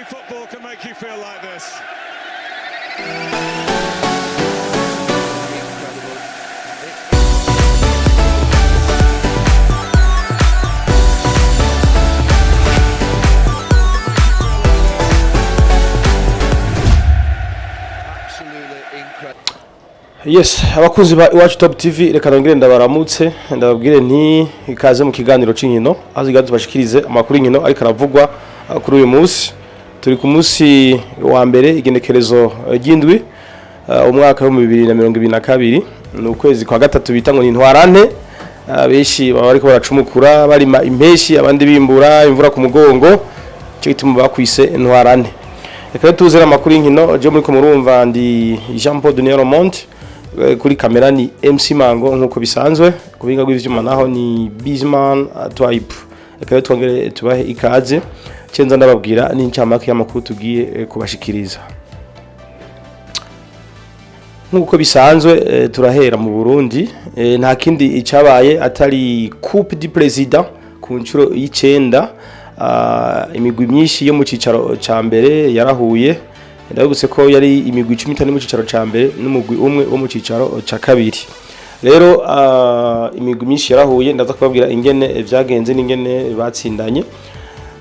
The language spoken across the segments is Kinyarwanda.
only football can make you feel like this. Yes, abakunzi ba IWACU Top TV reka nongere ndabaramutse ndababwire nti ikaze mu kiganiro c'inkino azigaze bashikirize amakuru y'inkino ariko aravugwa kuri uyu munsi. Turi ku munsi wa mbere igenekerezo ry'indwi umwaka wa 2022 ni ukwezi kwa gatatu bita ngo ni ntwarante. Benshi baba ariko baracumukura barima impeshi abandi bimbura imvura ku mugongo cyo gituma bakwise ntwarante. Reka tuzera amakuru y'inkino je muri ko murumva ndi Jean Paul Daniel Monte kuri kamera ni MC Mango nkuko bisanzwe kubinga gw'ivyuma naho ni Bizman Twipe. Reka twongere tubahe ikaze cenza ndababwira n'incamake y'amakuru tugiye kubashikiriza. Nkuko bisanzwe turahera mu Burundi nta kindi icabaye atari Coupe du Président ku ncuro y'icenda. Imigwi myinshi yo mu cicaro ca mbere yarahuye ndabuguse ko yari imigwi 15 mu cicaro ca mbere n'umugwi umwe wo mu cicaro ca kabiri. Rero imigwi myinshi yarahuye ndaza kubabwira ingene vyagenze n'ingene batsindanye.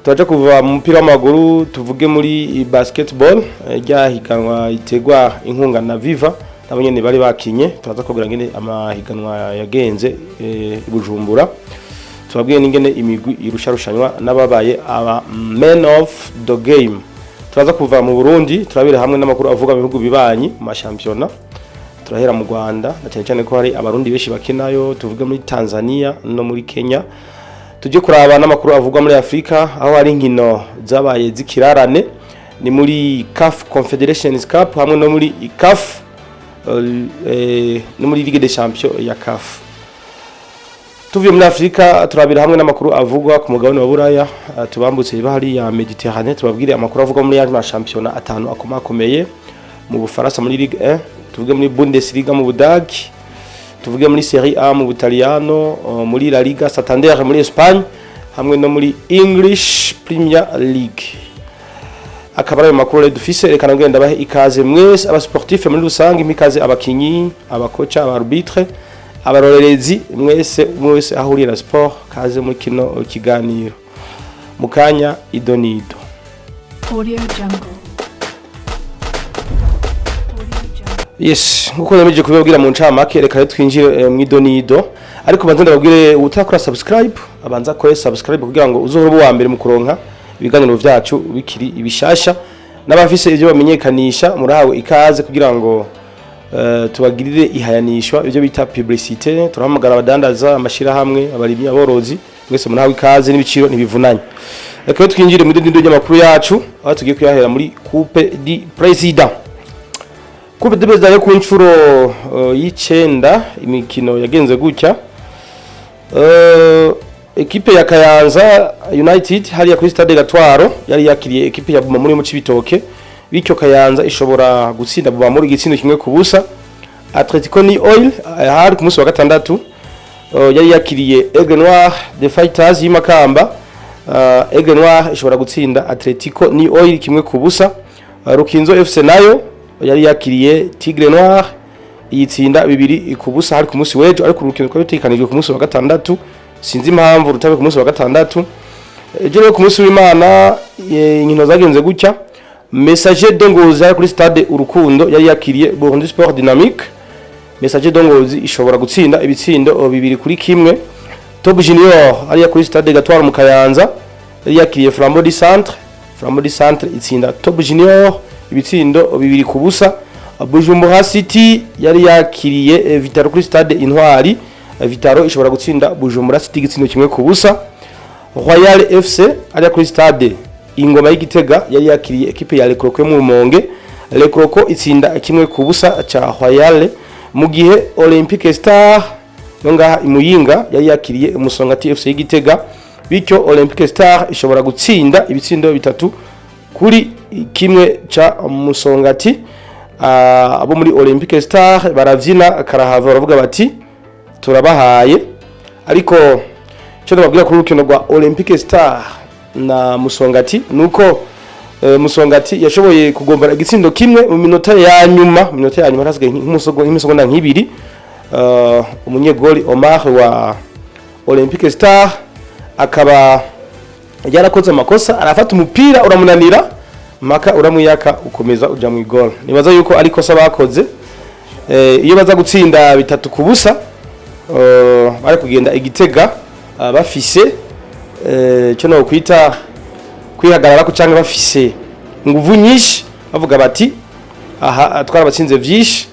Turaje kuva mu mupira w'amaguru tuvuge muri basketball ryahiganwa itegwa inkunga na Viva nabo nyene bari bakinye. Turaza kubwira ingene amahiganwa yagenze Bujumbura. Tubabwiye n'ingene imigwi irusharushanywa n'ababaye aba men of the game. Turaza kuva mu Burundi turabira hamwe n'amakuru avuga mu bihugu bibanyi mu mashampiyona. Turahera mu Rwanda cyane cyane ko hari abarundi beshi bakenayo tuvuga muri Tanzania no muri Kenya. Tuje kuraba n'amakuru avugwa muri Afrika aho hari inkino zabaye zikirarane ni muri CAF Confederations Cup hamwe no muri CAF no muri Ligue des Champions ya CAF. Tuvuye muri Afrika turabira hamwe n'amakuru avugwa ku mugabane wa Buraya tubambutse bahari ya Mediterranée tubabwire amakuru avugwa muri ya championnat atanu akomakomeye mu Bufaransa muri Ligue 1 tuvuge muri Bundesliga mu Budagi tuvuge muri Serie A mu Butaliyano muri La Liga Santander muri Espagne hamwe no muri English Premier League. Akabara ayo makuru dufise reka nongere ndabahe ikaze mwese abasportif muri rusange imikaze abakinyi abakocha abarbitre abarorerezi mwese ahurira na sport kaze muri kino kiganiro mukanya idonido. Audio Jungle. Yes, nkuko nameje kubabwira mu ncamake reka twinjire mu idonido ariko banze ndababwire utakora subscribe abanza kore subscribe kugira ngo uzohore uwa mbere mu kuronka ibiganiro vyacu bikiri ibishasha n'abafise ivyo bamenyekanisha murahawe ikaze kugira ngo tubagirire ihayanishwa ibyo bita publicité. Turahamagara abadandaza amashira hamwe abarimyi aborozi mwese murahawe ikaze n'ibiciro ntibivunanye. Reka twinjire mu dindo y'amakuru yacu aho tugiye kuyahera muri Coupe du Président. Coupe du Président yo ku ncuro y'icenda imikino yagenze gutya. Ekipe ya Kayanza United hariya kuri Stade Gatwaro yari yakiriye ekipe ya Buma muri mu Cibitoke. Bityo Kayanza ishobora gutsinda Buma muri igitsindo kimwe ku busa. Atletico ni Oil hari ku munsi wa gatandatu yari yakiriye Aigle Noir de Fighters y'Imakamba. Aigle Noir ishobora gutsinda Atletico ni Oil kimwe ku busa. Rukinzo FC nayo yari yakiriye Tigre Noir yitsinda bibiri ku busa hari ku munsi wejo ariko urukino rwabitekanijwe ku munsi wa gatandatu sinzi impamvu rutabe ku munsi wa gatandatu. Ejo ku munsi w'Imana inkino zagenze gutya. Messager Dongozi kuri Stade Urukundo yari yakiriye Burundi Sport Dynamique. Messager Dongozi ishobora gutsinda ibitsindo bibiri kuri kimwe. Top Junior ari kuri Stade Gatwaro mu Kayanza yari yakiriye Flambeau du Centre. Flambeau du Centre itsinda Top Junior ibitsindo bibiri ku busa. Bujumbura City yari yakiriye Vitaro kuri Stade Intwari. Vitaro ishobora gutsinda Bujumbura City igitsindo kimwe ku busa. Royal FC ari kuri Stade Ingoma y'Igitega yari yakiriye ekipe ya Le Croco mu Rumonge. Le Croco itsinda kimwe ku busa ca Royal mu gihe Olympique Star nonga imuyinga yari yakiriye Umusongati FC y'Igitega. Bityo Olympique Star ishobora gutsinda ibitsindo bitatu kuri kimwe ca Musongati. Abo muri Olympique Star baravyina karahava baravuga bati turabahaye ariko cyo ndababwira kuri urukino rwa Olympique Star na Musongati nuko Musongati yashoboye kugombora igitsindo kimwe mu minota ya nyuma hasigaye nk'umusegonda nk'ibiri. Umunyegoli Omar wa Olympique Star akaba yarakoze amakosa, arafata umupira uramunanira maka uramuyaka ukomeza uja mu igol. Nibaza yuko ari kosa bakoze iyo baza gutsinda 3-0 bari kugenda igitega bafise cyo no kwita kwihagarara ko cyangwa bafise nguvu nyinshi bavuga bati aha twarabatsinze vyinshi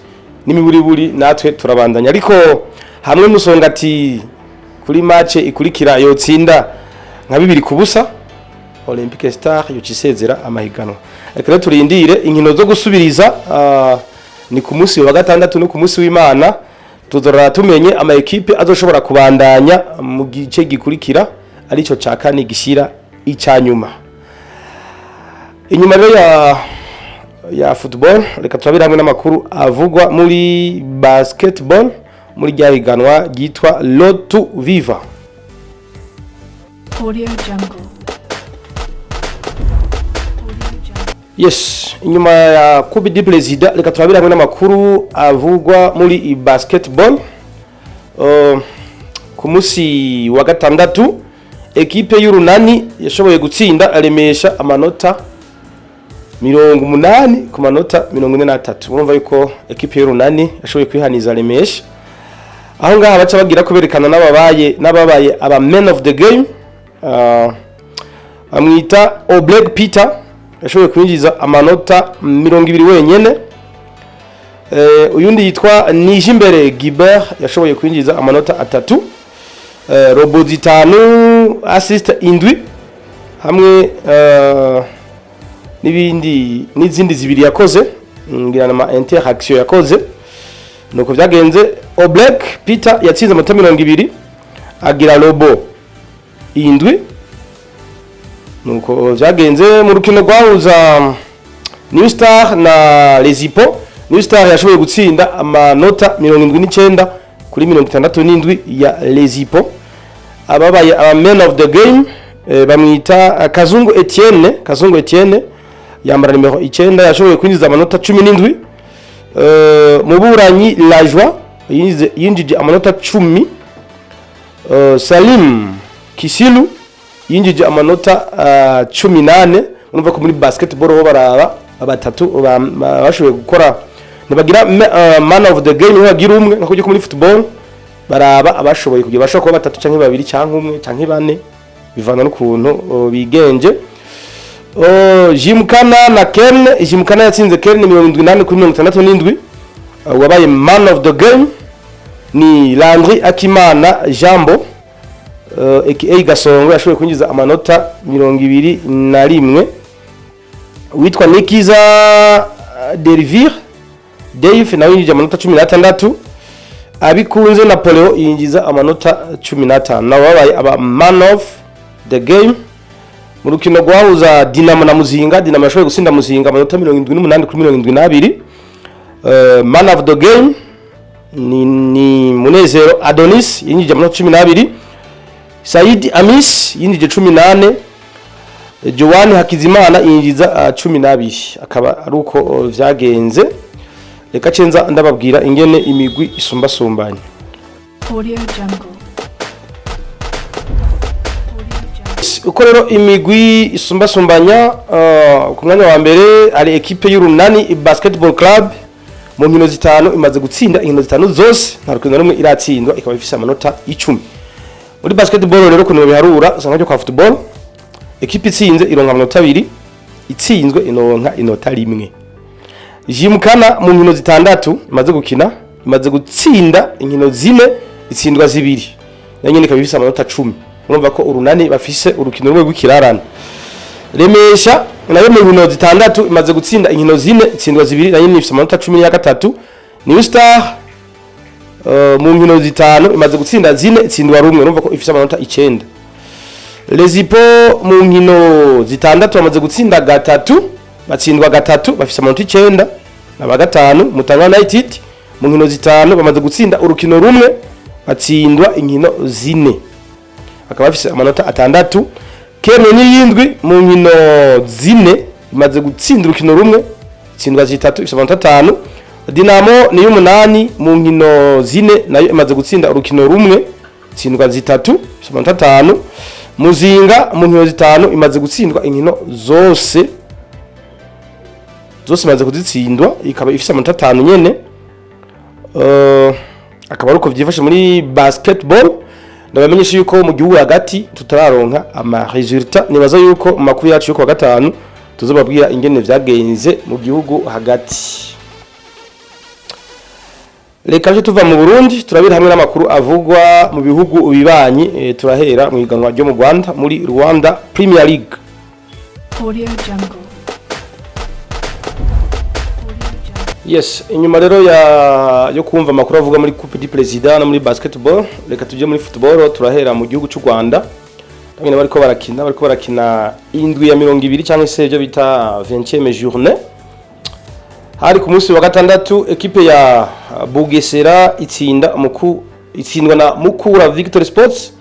n'imiburiburi natwe turabandanya, ariko hamwe Musongati kuri match ikurikira yotsinda nka 2-0 Olympique Star yocisezera amahiganwa. Reka turindire inkino zo gusubiriza ni ku munsi wa gatandatu no ku munsi w'Imana tuzorara tumenye ama equipe azoshobora kubandanya mu gice gikurikira arico ca kane gishira icanyuma. Inyuma rero ya football reka turabira hamwe n'amakuru avugwa muri basketball muri ryahiganwa ryitwa Lotu Viva. Audio Jungle. Yes, inyuma ya Coupe du Président reka turabira hamwe n'amakuru avugwa muri basketball. Ku munsi wa gatandatu equipe y'Urunani yashoboye gutsinda aremesha amanota 80 ku manota 43. Urumva yuko equipe y'Urunani yashoboye kwihaniza aremesha. Aho ngaha baca bagira kuberekana n'ababaye aba men of the game. Amwita Oblek Peter yashoboye kwinjiza amanota 20 wenyene. Uyundi yitwa Nijimbere Gilbert yashoboye kwinjiza amanota 3. Robot 5 assist indwi hamwe n'izindi zibiri yakoze ngirana ma interaction yakoze. Nuko byagenze Oblek Peter yatsinze amanota 20 agira Robo indwi. Nuko byagenze mu rukino rwahuza New Star na Lezipo. New Star yashoboye gutsinda amanota 79 kuri 67 ya Lezipo. Ababaye aba men of the game bamwita Kazungu Etienne yambara numero 9 yashoboye kwinjiza amanota 17. Muburanyi La Joie yinjije amanota 10. Salim Kisilu yinjije amanota 18. Urumva ko muri basketball ho baraba abatatu bashoboye gukora nibagira man of the game bagira umwe nko kujya muri football baraba abashoboye kugira bashaka kuba batatu canke babiri canke umwe canke bane bivana n'ukuntu bigenje. Jimkana na Ken, Jimkana yatsinze Ken 78 kuri 67. Wabaye man of the game ni Landry Akimana Jambo aka Gasore yashoboye kwinjiza amanota 21. Witwa Nikiza Dervir Dave nawe yinjije amanota 16. Abikunze Napoleon yinjiza amanota 15. Nawe wabaye aba man of the game mu rukino rwahuza Dinamo na Muzinga. Dinamo yashoboye gusinda Muzinga amanota 78 kuri 72. Man of the game ni Munezero Adonis yinjije amanota 12. Said Amis yinjije 18. Joan Hakizimana yinjiza 12. Akaba ari uko vyagenze. Reka cenza ndababwira ingene imigwi isumbasumbanye. Audio Jungle. Uko rero imigwi isumbasumbanya ku mwanya wa mbere ari equipe y'Urunani Basketball Club mu nkino zitanu imaze gutsinda inkino zitanu zose nta rukino rumwe iratsindwa ikaba ifise amanota 10. Muri basketball rero kuno biharura sanga cyo kwa football equipe itsinze ironka amanota 2 itsinzwe inonka inota 1. Jimkana mu nkino zitandatu imaze gukina imaze gutsinda inkino 4 itsindwa 2 nanyene ikaba ifise amanota 10. Urumva ko Urunani bafise urukino rumwe rw'ikirarana. Remesha nayo mu nkino zitandatu imaze gutsinda inkino 4 itsindwa 2 nanyene ifise amanota 13. New Star mu nkino zitanu imaze gutsinda 4 itsindwa 1. Urumva ko ifise amanota 9. Lezipo mu nkino zitandatu bamaze gutsinda 3 batsindwa 3 bafise amanota 9. Naba 5 Mutanga United mu nkino zitanu bamaze gutsinda urukino rumwe batsindwa inkino 4 akaba bafise amanota 6. Kene ni yindwi mu nkino 4 imaze gutsinda urukino rumwe itsindwa zitatu ifite amanota 5. Dinamo ni y'umunani mu nkino zine nayo imaze gutsinda urukino rumwe itsindwa zitatu ifite amanota 5. Muzinga mu nkino zitanu imaze gutsindwa inkino zose imaze kuzitsindwa ikaba ifite amanota 5 nyene. Akaba aruko vyifashe muri basketball. Ndabamenyesha yuko mu gihugu hagati tutararonka ama resultat, nibaza yuko mu makuru yacu yo kwa gatanu tuzobabwira ingene vyagenze mu gihugu hagati. Reka je tuva mu Burundi turabira hamwe n'amakuru avugwa mu bihugu ubibanyi. Turahera mu iganwa ryo mu Rwanda muri Rwanda Premier League. Yes, inyuma rero yo kumva amakuru avuga muri Coupe du Président na muri basketball, reka tuje muri football. Turahera mu gihugu cy'u Rwanda. Bamwe bariko barakina indwi ya 20 cyangwa se byo bita 20e journée. Hari ku munsi wa gatandatu equipe ya Bugesera itsindwa na Mukura Victory Sports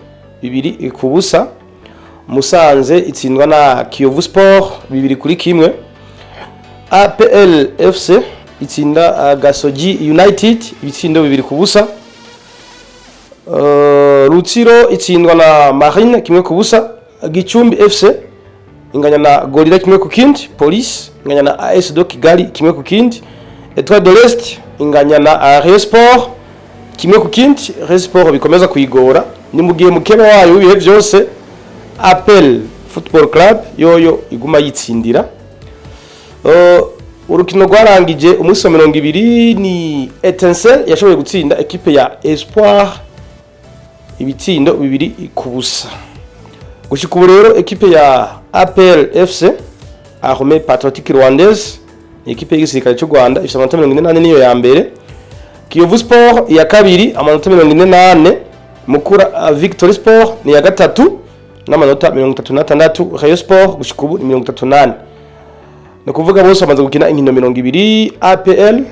2-0. Musanze itsindwa na Kiyovu Sport 2-1. APL FC itsinda Gasogi United ibitsindo 2-0. Rutsiro itsindwa na Marine 1-0. Gicumbi FC inganya na Gorilla 1-0. Police inganya na AS do Kigali 1-0. Etoile de l'Est inganya na Rayon Sport 1-0. Rayon Sport bikomeza kuyigora ni mu gihe mukeba wayo bihe byose APL Football Club yoyo iguma yitsindira. Urukino rwarangije umunsi wa 20 ni Etincelle yashoboye gutsinda equipe ya Espoir ibitsindo 2-0. Gushika ubu rero equipe ya APL FC Armée Patriotique Rwandaise ni equipe y'igisirikare cy'u Rwanda ifite amanota 48 niyo ya mbere. Kiyovu Sport ya kabiri amanota 48. Mukura Victory Sport ni ya gatatu n'amanota 36. Rayon Sport gushika ubu ni 38. No kuvuga bose bamaze gukina inkino 20. APL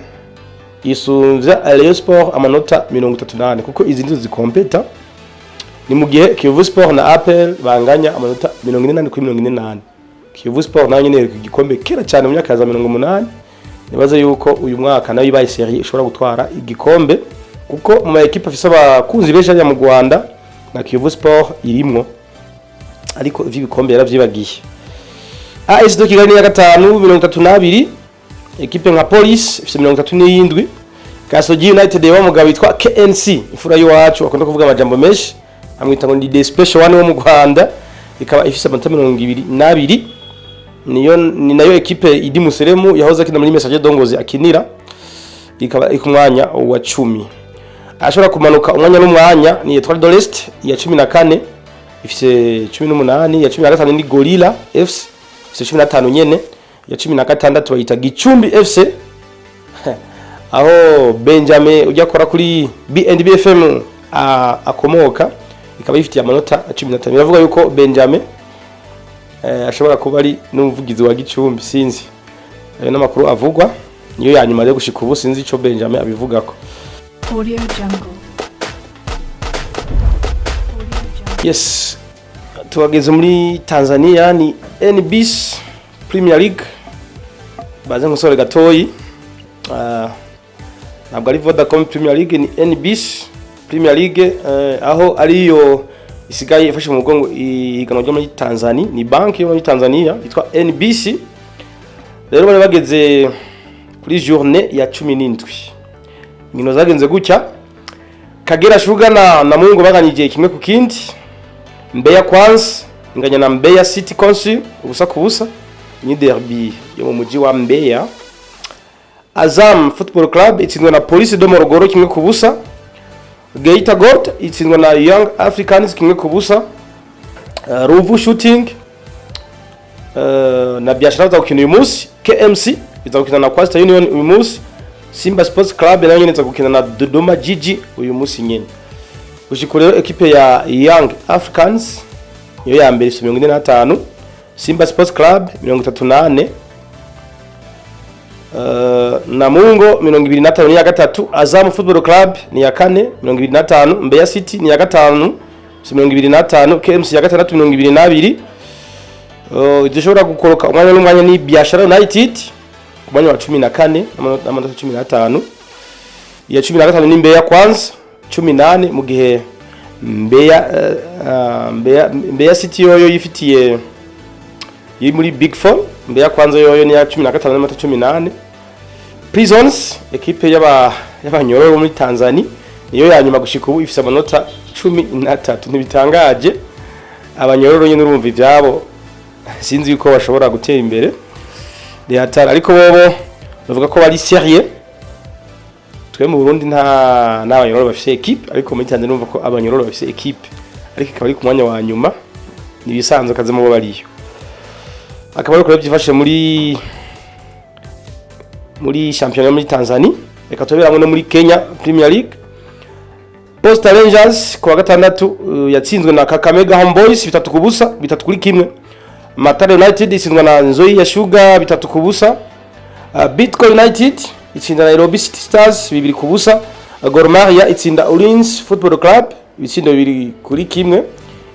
isunza Rayon Sport amanota 38 kuko izindi zikompeta. Ni mu gihe Kiyovu Sport na APL banganya amanota 48 kuri 48. Kiyovu Sport nayo nyene ku gikombe kera cyane mu myaka ya 80. Nibaza yuko uyu mwaka nayo ibaye serie ishobora gutwara igikombe kuko mu equipe afise abakunzi benshi mu Rwanda na Kiyovu Sport irimwo, ariko ivyo bikombe yaravyibagiye. AS do Kigali ya gatanu 32. Equipe nka Police ifite 37. Gasogi United wa mugabo witwa KNC ifura y'Iwacu akunda kuvuga amajambo menshi amwita ngo ndi special one wo mu Rwanda, ikaba ifite 22. Ni nayo equipe idi Museremu yahoze akina muri Message Dongozi akinira, ikaba ikumwanya wa 10. Ashobora kumanuka umwanya n'umwanya ni Etoile de l'Est ya 14 ifite 18. Ya 15 ni Gorilla FC ifite 15 nyene. Ya 16 bayita Gicumbi FC aho Benjamin ujya kora kuri BNB FM akomoka, ikaba ifite amanota 15. Biravuga yuko Benjamin ashobora kuba ari n'umuvugizi wa Gicumbi, sinzi ayo n'amakuru avugwa niyo yanyuma yo gushika ubu, sinzi ico Benjamin abivugako. Yes, tuwageze muri Tanzania ni NBC Premier League. Baze Gasore gatoyi ntabwo ari Vodacom Premier League, ni NBC Premier League aho ariyo isigaye ifashe mu mugongo iganwa ryo muri Tanzania, ni banki yo muri Tanzania yitwa NBC. Rero bari bageze kuri journée ya 17. Inkino zagenze gutya: Kagera Sugar na Mungu baganije kimwe ku kindi. Mbeya Kwanza inganya na Mbeya City Council ubusa ku busa, ni derby yo mu mujyi wa Mbeya. Azam Football Club itsindwa na Police do Morogoro kimwe ku busa. Geita Gold itsindwa na Young Africans kimwe ku busa. Ruvu Shooting na Biashara za gukina uyu munsi. KMC iza gukina na Coastal Union uyu munsi. Simba Sports Club nayo nyene iza gukina na Dodoma Jiji uyu munsi nyene. Gushika rero equipe ya Young Africans yo ya mbere 45. Simba Sports Club 38. Namungo 25 ni ya gatatu. Azam Football Club ni ya 4 25. Mbeya City ni ya gatanu 25. KMC ya gatandatu 22. idashobora gukoroka umwanya n'umwanya ni Biashara United ku mwanya wa 14 n'amanota 15. Ya 15 ni Mbeya Kwanza 18 mu gihe Mbeya City yoyo yifitiye yi muri Big 4. Mbeya Kwanza yoyo ni ya 15 n'amanota 18. Prisons equipe y'abanyororo muri Tanzania niyo yanyuma gushika ubu ifise amanota 13. Ntibitangaje abanyororo nyine urumva ivyabo sinzi yuko bashobora gutera imbere hatari, ariko bobo bavuga ko bari sérieux. Twe mu Burundi nta n'abanyororo bafise equipe, ariko muri Tanzania numva ko abanyororo bafise equipe, ariko ikaba ari ku mwanya wa nyuma nibisanzwe kaze mu bariyo. Akaba ariko byifashe muri championnat muri Tanzania, reka tuberamwe no muri Kenya Premier League. Posta Rangers kwa gatandatu yatsinzwe na Kakamega Homeboys 3-1. Matare United itsindwa na Nzoia Sugar 3-0. Bitcoin United itsinda na Nairobi City Stars 2-0. Gor Mahia itsinda Ulinzi Football Club ibitsindo 2-1.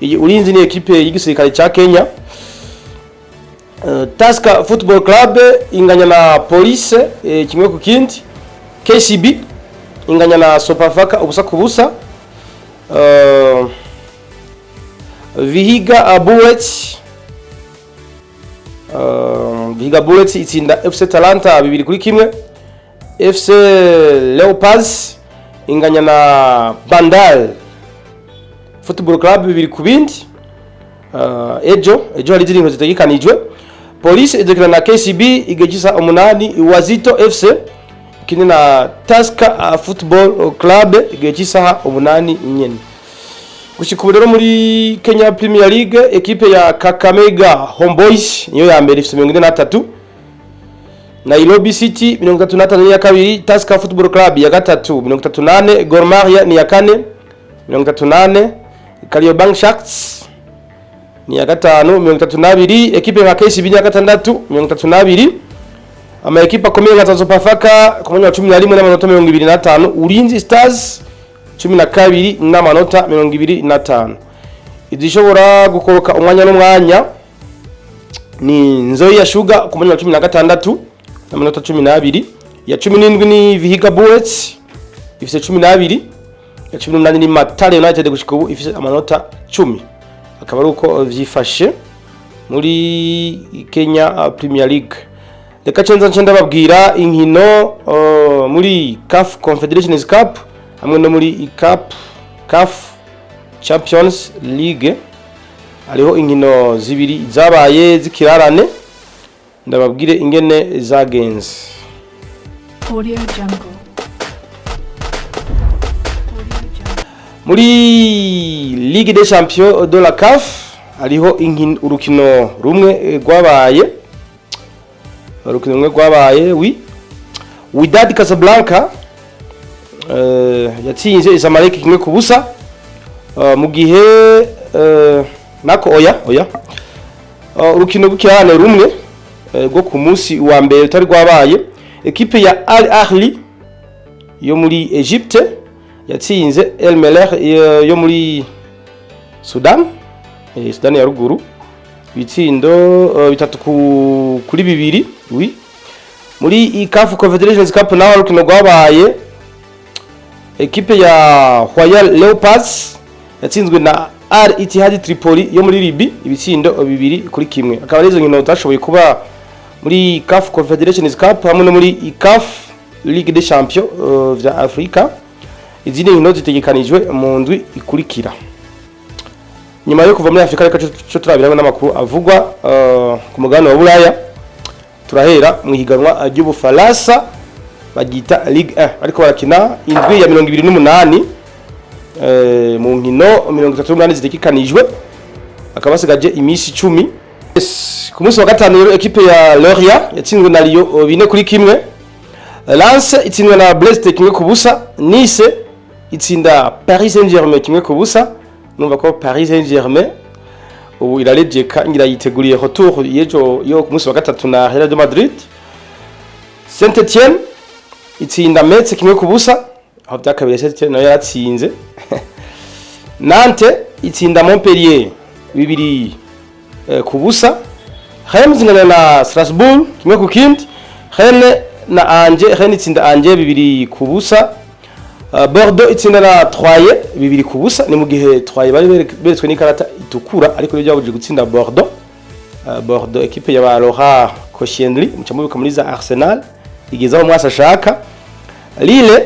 Iyi Ulinzi ni equipe y'igisirikare ca Kenya. Tusker Football Club inganya na Police kimwe ku kindi. KCB inganya na Sopafaka ubusa ku busa. Vihiga Bullets itsinda FC Talanta 2-1. FC Leopards inganya na Bandal Football Club 2-2. Ejo hari ziringo zitegekanijwe. Police idekana na KCB igejisa 8. Wazito FC kini na Tusker Football Club igejisa 8 nyene. Gushika rero muri Kenya Premier League equipe ya Kakamega Homeboys niyo ya mbere ifite 43. Nairobi City 33 ya kabiri. Tusker Football Club ya gatatu 38. Gor Mahia ni ya kane 38. Kariobangi Sharks ni ya gatanu 32. Equipe ya KCB ni ya gatandatu 32. Ama equipe akomeye nka Sopafaka ku mwanya wa 11 n'amanota 25. Ulinzi Stars 12 n'amanota 25. Idishobora gukoroka umwanya n'umwanya ni Nzoia Sugar ku mwanya wa 16 n'amanota 12. Ya 17 ni Vihiga Bullets ifise 12. Ya 18 ni Matare United gushika ubu ifise amanota 10. Akaba ari uko vyifashe muri Kenya Premier League. Reka cenza ndababwira inkino muri CAF Confederations Cup hamwe no muri CAF Champions League. Hariho inkino zibiri zabaye zikirarane, ndababwire ingene zagenze. Audio Jungle. Muri Ligue des Champions de la CAF hariho urukino rumwe rwabaye Wydad Casablanca yatsinze Zamalek 1-0. Mu gihe nako oya urukino rw'ikirane rumwe rwo ku munsi wa mbere utari rwabaye equipe ya Al Ahly yo muri Egypte yatsinze El Merreikh yo muri Sudan ya ruguru bitsindo 3-2. Muri CAF Confederations Cup naho rukino rwabaye equipe ya Royal Leopards yatsinzwe na Al Ittihad Tripoli yo muri Libya ibitsindo 2-1. Akaba arizo nkino tashoboye kuba muri CAF Confederations Cup hamwe no muri CAF Ligue des Champions vya Afrika. Izindi nkino zitegekanijwe mu ndwi ikurikira. Nyuma yo kuva muri Afrika reka cyo turabirana n'amakuru avugwa ku mugabane wa Buraya. Turahera mu higanwa ry'Ubufaransa bagita Ligue 1 ariko barakina indwi ya 28 mu nkino 38 zitegekanijwe, akaba asigaje imisi 10. Ku munsi wa gatanu rero equipe ya Lorient yatsinzwe na Lyon 4-1. Lens itsinzwe na Brest 1-0. Nice itsinda Paris Saint-Germain 1-0. Numva ko Paris Saint-Germain ubu irarejeka ngira yiteguriye retour yejo yo ku munsi wa gatatu na Real de Madrid. Saint-Etienne itsinda Metz 1-0. Aho byakabire Saint-Etienne nayo yatsinze. Nantes itsinda Montpellier 2-0. Rennes zingana na Strasbourg kimwe ku kindi. Rennes na Angers, Rennes itsinda Angers 2-0. Bordeaux itsinda na Troyes 2-0 ni mu gihe Troyes bari beretswe n'ikarata itukura ariko ryo byabuje gutsinda Bordeaux. Bordeaux equipe ya Laurent Koscielny mucamubuka muri za Arsenal igezaho mwasa shaka. Lille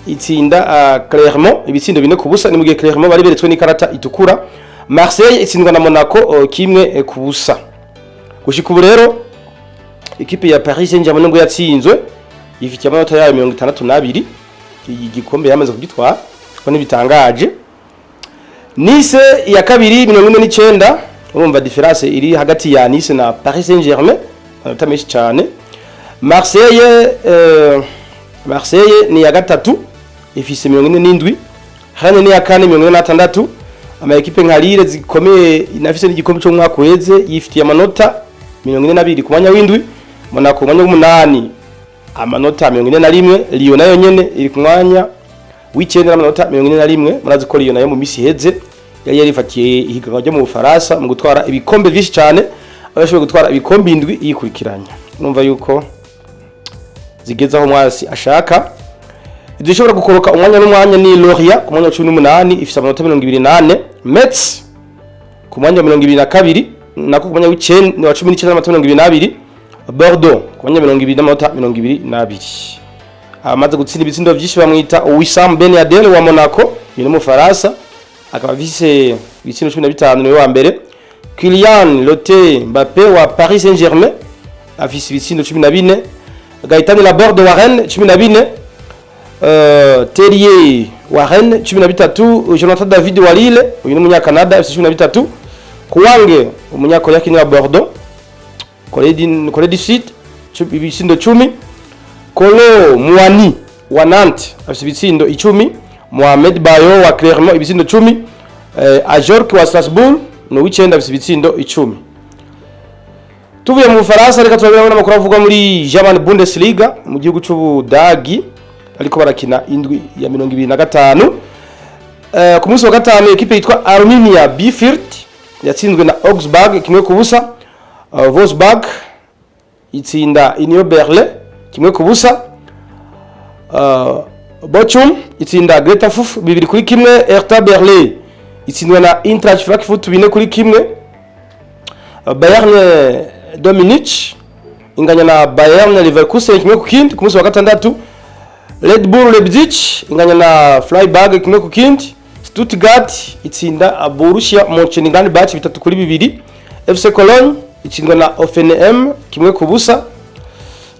itsinda Clermont ibitsindo 4-0 ni mu gihe Clermont bari beretswe n'ikarata itukura. Marseille itsindwa na Monaco kimwe ku busa. Gushika ubu rero equipe ya Paris Saint-Germain ngo yatsinzwe ifite amanota yayo 62 igikombe yamaze kugitwara ko nibitangaje. Nice ya kabiri 49 urumva difference iri hagati ya Nice na Paris Saint-Germain amanota menshi cyane. Marseille ni ya gatatu ifise 47. Rennes ni ya kane 46. Ama equipe nka Lille zikomeye inafise n'igikombe cyo mwaka weze yifitiye amanota 42 ku mwanya w'indwi. Monaco mwanya w'umunani amanota 41. Lyon nayo nyene iri ku mwanya w'icenda amanota 41. Murazi ko Lyon nayo mu misi heze yari yarifatiye ihiganwa ryo mu Bufaransa mu gutwara ibikombe byinshi cyane, abashoboye gutwara ibikombe indwi yikurikiranya. Numva yuko zigezaho mwasi ashaka. Idishobora gukoroka umwanya n'umwanya ni Lorient ku mwanya 18 ifise amanota 28. Metz ku mwanya 22 nako ku mwanya w'icenda wa 19 amanota 22. Bordeaux ku mwanya 20 amanota 22. Amaze gutsinda ibitsindo byinshi bamwita Wissam Ben Yedder wa Monaco ni mu Faransa akaba afise ibitsindo 15 niwe wa mbere. Kylian Mbappé wa Paris Saint-Germain afise ibitsindo 14. Gaëtan Laborde wa Rennes 14. Terrier wa Rennes 13. Jonathan David wa Lille uyu n'umunya Canada afise 13. Kuwange umunya Korea wa Bordeaux Corée du Sud ibitsindo 10. Kolo Muani wa Nantes afise ibitsindo 10. Mohamed Bayo wa Clermont ibitsindo 10. Ajork wa Strasbourg no weekend afise ibitsindo 10. Tuvuye mu Faransa reka turabira n'amakuru avugwa muri German Bundesliga mu gihugu cy'Ubudagi ariko barakina indwi ya 25. Ku munsi wa gatanu equipe yitwa Arminia Bielefeld yatsinzwe na Augsburg kimwe ku busa. Wolfsburg itsinda Union Berlin kimwe ku busa. Bochum itsinda Greuther Fürth 2-1. Hertha Berlin itsindwa na Eintracht Frankfurt 4-1. Bayern Munich inganya na Bayern Leverkusen kimwe ku kindi ku munsi wa gatandatu. Red Bull Leipzig inganya na Freiburg kimwe ku kindi. Stuttgart itsinda Borussia Mönchengladbach 3-2. FC Cologne itsindwa na Hoffenheim kimwe ku busa.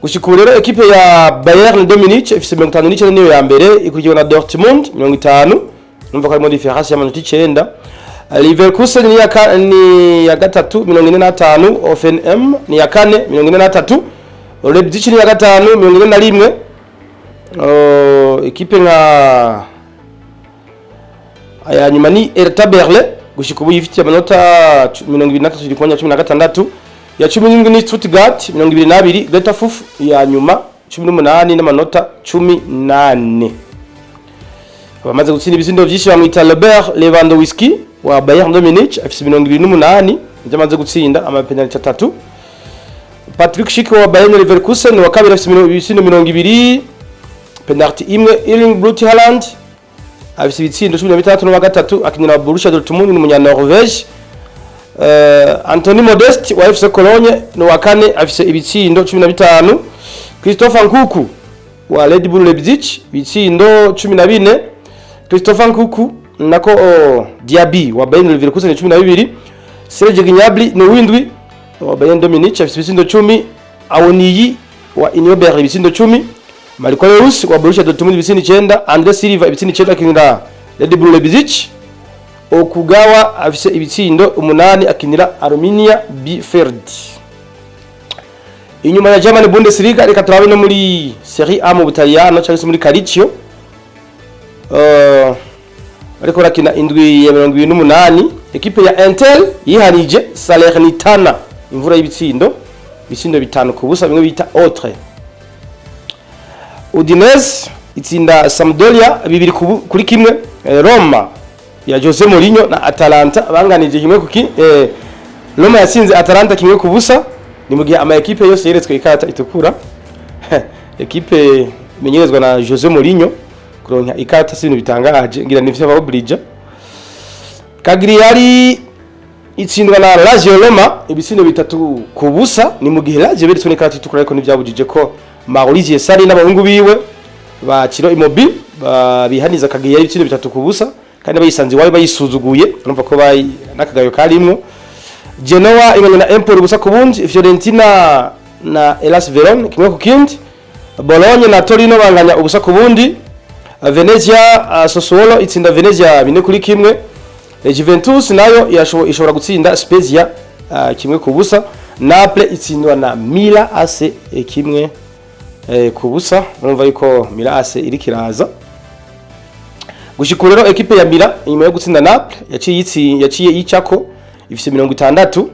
Gushika rero equipe ya Bayern Munich ifise 59 niyo ya mbere ikurikiwe na Dortmund 50. Numva ko ari mo difference ya manota 9. Leverkusen ni ya gatatu 45. Hoffenheim ni ya kane 43. Leipzig ni ya gatanu 41. Equipe nka aya nyuma ni Hertha Berlin gushika ubu yifitiye amanota 23 iri kwanya 16. Ya 17 ni Stuttgart 22. Greuther Fürth ya nyuma 18 n'amanota 18. Bamaze gutsinda ibitsindo byinshi bamwita Robert Lewandowski wa Bayern Munich afise 28 byamaze gutsinda amapenalty 3. Patrick Schick wa Bayern Leverkusen wa kabiri afise ibitsindo 20. Penalty imwe. Erling Braut Haaland afise ibitsindo 13 n'uwa gatatu akinira Borussia Dortmund n'umunya Norvège. Anthony Modeste wa FC Cologne no wa kane afise ibitsindo 15. Christopher Nkunku wa Red Bull Leipzig ibitsindo 14. Christopher Nkunku nako Diaby wa Bayern Leverkusen 12. Serge Gnabry no windwi wa Bayern Munich afise ibitsindo 10. Awoniyi wa Union Berlin ibitsindo 10. Marco Reus wa Borussia Dortmund ibitsindo 9. Andre Silva ibitsindo 9 akinira Red Bull Leipzig. Okugawa afise ibitsindo 8 akinira Arminia Bielefeld. Inyuma ya German Bundesliga reka turabe no muri Serie A mu Butaliyano cyangwa se muri Calcio. Ariko rakina indwi ya 28. Equipe ya Inter yihanije Salernitana imvura y'ibitsindo 5 ku busa bimwe bita autre. Udinese itsinda Sampdoria 2-1. Roma ya Jose Mourinho na Atalanta banganije kimwe kuki Roma yatsinze Atalanta kimwe ku busa. ni mu gihe ama equipe yose yeretswe ikarata itukura equipe menyerezwa na Jose Mourinho kuronka ikarata si ibintu bitangaje ngira nivyo baoblija. Cagliari itsindwa na Lazio Roma ibisindo 3 ku busa, ni mu gihe Lazio beretswe n'ikarata itukura ariko ntivyabujije ko Maurizio Sarri n'abahungu biwe ba Ciro Immobile bihaniza Cagliari ibisindo 3 ku busa kandi bayisanze wawe bayisuzuguye urumva ko bayi nakagayo karimwo. Genoa inganya na Empoli busa ku bundi, Fiorentina na Hellas Verona kimwe ku kindi, Bologna na Torino banganya ubusa ku bundi, Venezia Sassuolo itsinda Venezia 4-1, Juventus nayo ishobora gutsinda Spezia kimwe ku busa, Naples itsindwa na Milan AC kimwe ku busa. Urumva yuko Milan AC iri kiraza gushikura rero equipe ya Milan inyuma yo gutsinda Naples yaciye yicako ifise 60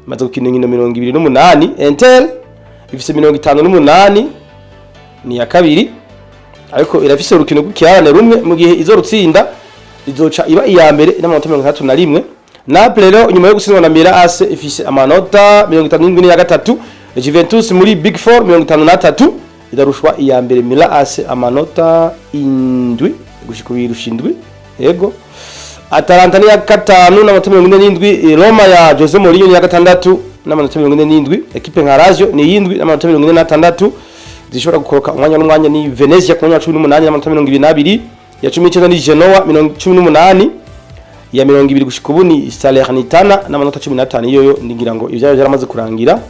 maze gukina inkino 28. Inter ifise 58 ni ya kabiri ariko irafise urukino rw'ikirane rumwe mu gihe izo rutsinda izoca iba iya mbere n'amanota 31. Naples rero nyuma yo gutsindwa na Milan AC ifise amanota 57 ya gatatu, Juventus muri Big 4 53 idarushwa iya mbere Milan AC amanota 7 gushikubira ushindwi yego. Atalanta ni ya gatanu n'amanota 47, Roma ya Jose Mourinho ni ya gatandatu n'amanota 47, equipe nka Lazio ni yindwi n'amanota 46 zishobora gukoroka umwanya n'umwanya ni Venezia ku mwanya wa 18 n'amanota 22, ya 19 ni Genoa 18, ya 20 gushika ubu ni Salernitana n'amanota 15. Iyo ndingira ngo ivyo yaramaze kurangira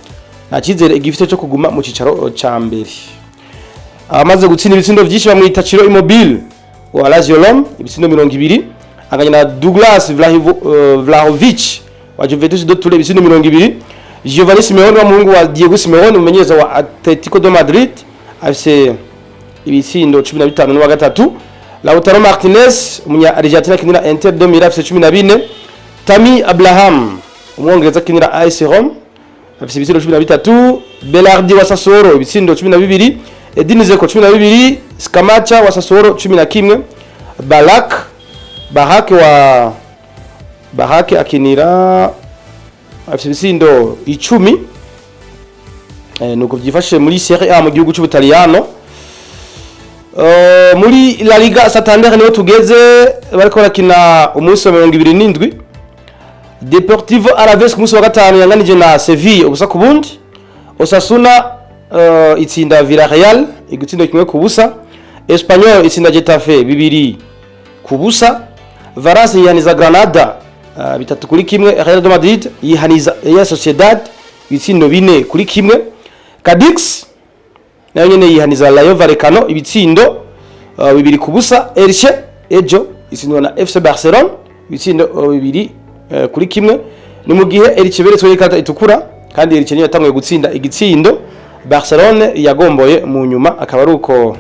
nta kizere igifite cyo kuguma mu cicaro ca mbere. Amaze gutsinda ibitsindo byinshi bamwita Ciro Immobile wa Lazio Roma ibitsindo 20, anganya na Douglas Vlahovic wa Juventus do Turin ibitsindo 20, Giovanni Simeone wa muhungu wa Diego Simeone umenyereza wa Atletico de Madrid afise ibitsindo 15 n'uwa gatatu, Lautaro Martinez umunya Argentina kinira Inter de Milan afise 14, Tammy Abraham umwongereza kinira AS Roma afise ibitsindo 13, Belardi wa Sassuolo ibitsindo 12, Edin Dzeko 12, Scamacca wa Sassuolo 11, Bahake akinira afise ibitsindo 10. Nuko byifashe muri Serie A mu gihugu cy'Ubutaliyano. Muri La Liga Santander niho tugeze bariko barakina umunsi wa 27. Deportivo Alaves ku munsi wa gatanu yanganije na Sevilla ubusa ku bundi, Osasuna itsinda Villarreal igutsinda kimwe ku busa, Espanyol itsinda Getafe 2 ku busa, Valence yihaniza Granada 3-1, Real Madrid yihaniza Real Sociedad ibitsindo 4-1, Cadix nayo nyene yihaniza Rayo Vallecano ibitsindo 2 ku busa, Elche ejo itsindwa na FC Barcelona ibitsindo 2-1. ni mu gihe Elche beretswe ikarata itukura kandi Elche niyo yatanguye gutsinda igitsindo, Barcelona yagomboye mu nyuma akaba ari uko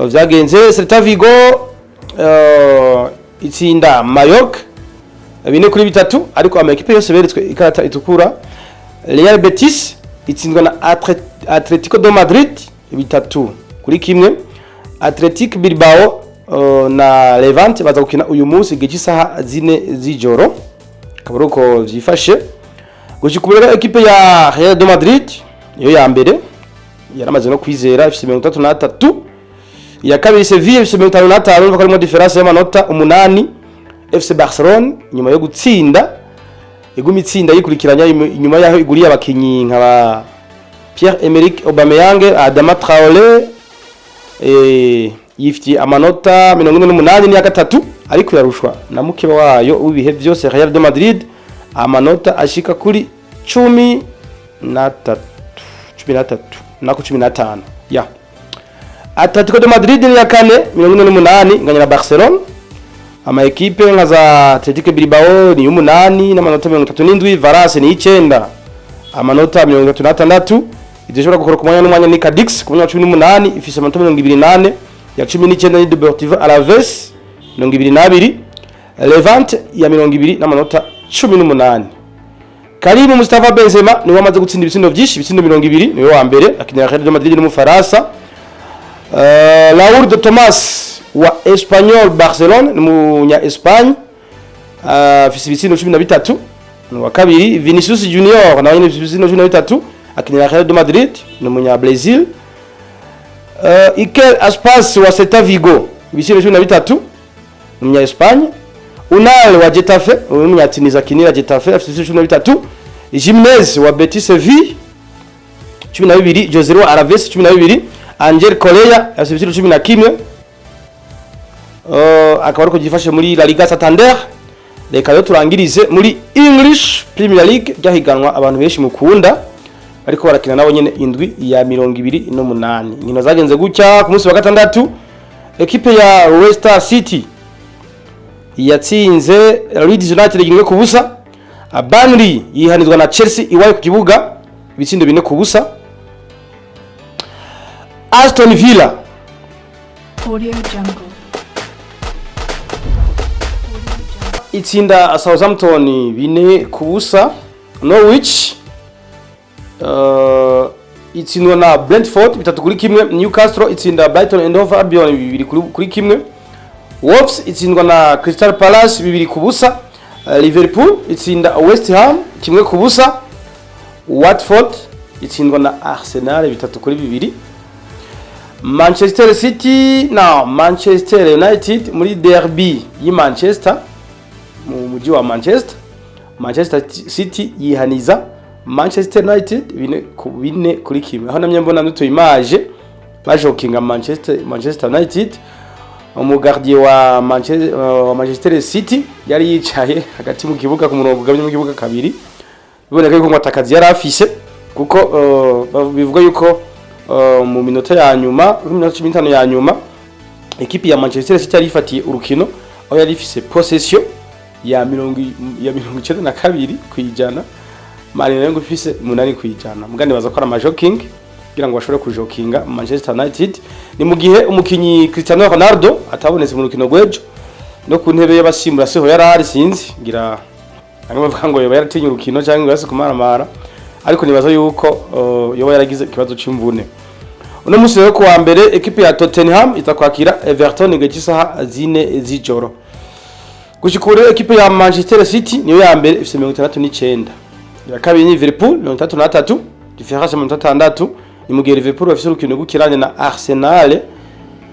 vyagenze. Celta Vigo itsinda Mallorca 4-3 ariko ama equipe yose beretswe ikarata itukura. Real Betis itsindwa na Atletico de Madrid 3-1, Athletic Bilbao na Levante baza gukina uyu munsi igihe cy'isaha 4 z'ijoro akaba ari uko vyifashe. Gushikubera equipe ya Real de Madrid iyo ya mbere yaramaze no kwizera ifite 33, ya kabiri Sevilla ifite 55 urumva ko arimo difference y'amanota 8. FC Barcelona nyuma yo gutsinda igumi itsinda yikurikiranya inyuma yaho iguriye abakinyi nka ba Pierre-Emerick Aubameyang, Adama Traoré yifiti amanota 48 ni ya gatatu ariko yarushwa na mukeba wayo ubihe byose Real de Madrid amanota ashika kuri 13 nako 15 ya. Atletico de Madrid ni ya kane 48 nganya na Barcelona. Ama equipe nka za Athletic Bilbao ni 8 n'amanota 37, Valence ni 9 amanota 36. Ideshobora gukora ku mwanya n'umwanya ni Cadix ku mwanya wa 18 ifise amanota 28, ya 19 ni Deportivo Alaves 22, Levante ya 20 n'amanota 18. Karim Mustafa Benzema ni wamaze gutsinda ibitsindo byinshi ibitsindo 20 ni wa mbere akinira Real de Madrid mu Faransa. Raúl de Tomás wa Espanyol Barcelona ni munya Espagne afise ibitsindo 13, wa kabiri Vinicius Junior nawe ibitsino 13 akinira Real de Madrid n'umunya Brazil. Iker Aspas wa Celta Vigo ibitsino 13 n'umunya Espagne. Unal wa Getafe n'umunya Tunisia akinira Getafe afite ibitsino 13. Jimenez wa Betis Sevilla 12, Jose Araves 12, Angel Correa afite ibitsino 11. Akaba ariko gifashe muri La Liga Santander. Reka yo turangirize muri English Premier League ryahiganwa abantu benshi mukunda ariko barakina nabo nyene indwi ya 28. Nkino zagenze gutya ku munsi wa gatandatu equipe ya Leicester City yatsinze Leeds United igimwe ku busa. Burnley yihanizwa na Chelsea iwaye ku kibuga ibitsindo 4-0. Aston Villa Audio Jungle. itsinda Southampton 4-0. Norwich itsindwa na Brentford 3-1. Newcastle itsinda Brighton and Hove Albion 2-1. Wolves itsindwa na Crystal Palace 2-0. Liverpool itsinda West Ham 1-0. Watford itsindwa na Arsenal 3-2. Manchester City na Manchester United muri derby yi Manchester mu mujyi wa Manchester City yihaniza Manchester United 4-1. Aho namye mbona nuto image bajokinga Manchester United. Umugardier wa Manchester City yari yicaye hagati mu kibuga ku murongo gabye mu kibuga kabiri. Biboneka yuko atakazi yari afise kuko bivuga yuko mu minota ya nyuma, mu minota 15 ya nyuma equipe ya Manchester City yari ifatiye urukino aho yari ifise possession ya 92 kwijana. Mane nayo ngufise 8 kwijana. Mugani baza ko ara majoking kugira ngo bashobore kujokinga Manchester United. Ni mu gihe umukinyi Cristiano Ronaldo atabonetse mu rukino gwejo no ku ntebe y'abasimbura seho yarari sinzi ngira angwe bavuga ngo yoba yaratinye urukino cyangwa ngo yase kumaramara ariko nibaza yuko yoba yaragize kibazo cy'imvune. Uno musi rero kuwa mbere equipe ya Tottenham itakwakira Everton igisaha 4 z'ijoro. Gushikura equipe ya Manchester City niyo ya mbere ifite 69. Ya kabiri ni Liverpool 33, difference 36. Ni mu gihe Liverpool afite urukino gukiranye na Arsenal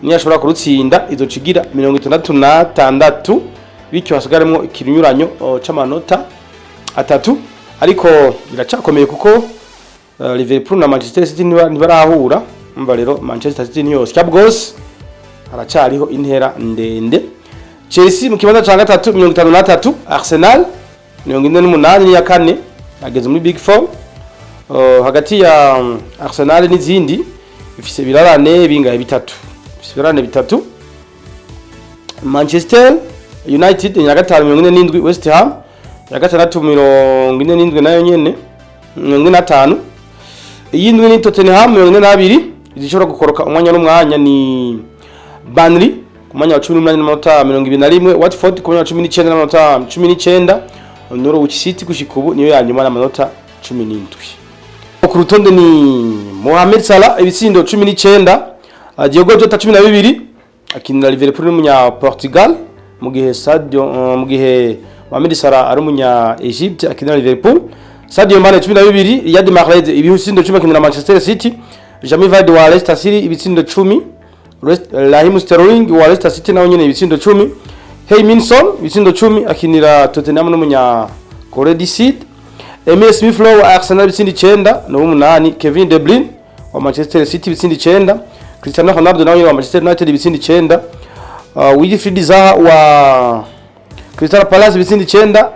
ni yashobora kurutsinda izocigira 66 bityo hasigaremo ikinyuranyo c'amanota 3 ariko biracakomeye kuko Liverpool na Manchester City ntibarahura. Umva rero Manchester City niyo Scabgos haracariho intera ndende. Chelsea mu kibanza ca gatatu 53, Arsenal 48 ni ya kane ageze muri Big Four. Hagati ya Arsenal n'izindi ifise birarane bingahe bitatu. Ifise birarane bitatu. Manchester United ya gatanu 47, West Ham ya gatandatu 47 nayo nyene 45. Iyindwi ni Tottenham 42 izishobora gukoroka umwanya n'umwanya ni Burnley ku mwanya wa 18 n'amanota 21, Watford ku mwanya wa 19 n'amanota 19, Norwich City gushikubu niyo yanyuma n'amanota 17. Ku rutonde ni Mohamed Salah ibitsindo 19, Diogo Jota 12 akinira Liverpool n'umunya Portugal mu gihe Mohamed Salah ari umunya Egypt akinira Liverpool. Sadio Mane 12, Riyad Mahrez ibitsindo 10 akinira Manchester City. Jamie Vardy wa Leicester City ibitsindo 10, Raheem Sterling wa Leicester City nawe nyene ibitsindo 10, Heyminson ibitsindo 10 akinira Tottenham n'umunya Corée du Sud. Emile Smith Rowe wa Arsenal ibitsindo 9 no 8, Kevin De Bruyne wa Manchester City ibitsindo 9, Cristiano Ronaldo nawe wa Manchester United ibitsindo 9, Wilfried Zaha wa Crystal Palace ibitsindo 9,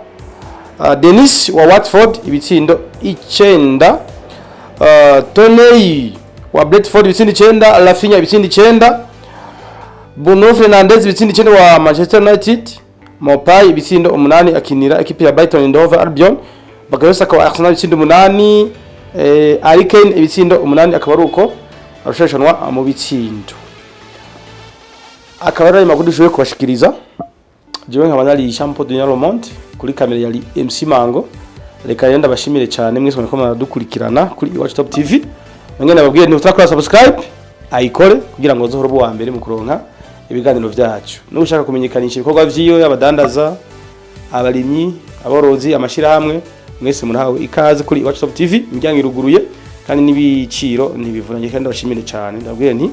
Dennis wa Watford ibitsindo 9, Toney wa Brentford ibitsindo 9, Rafinha ibitsindo 9, Bruno Fernandes ibitsindo 9 wa Manchester United, Mopai ibitsindo 8 akinira equipe ya Brighton and Hove Albion. Bakayosa kwa Arsenal ibitsindo 8, Harry Kane ibitsindo 8 akabaruko arusheshanwa mu bitsindo. Akaba ari makuru dushoboye kubashikiriza. Jewe nk'abanali Champion de Romonte kuri kamera yali MC Mango. Reka yenda bashimire cyane mwese mko maradukurikirana kuri IWACU Top TV. Ngene nababwiye ni utakora subscribe ayikore kugira ngo zohoro wa mbere mu kuronka ibiganiro byacu. No ushaka kumenyekanisha ibikorwa vyiyo y'abadandaza abarimyi aborozi amashirahamwe mwese murahawe ikaze kuri IWACU TV imiryango iruguruye kandi n'ibiciro ntibivunanye kandi ndabashimire cyane ndabwiye nti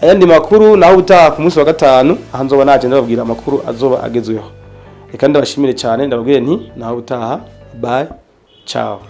ayandi makuru naho utaha ku munsi wa gatanu ahanzoba naje ndababwira amakuru azoba agezweho kandi ndabashimire cyane ndababwiye nti naho utaha bye ciao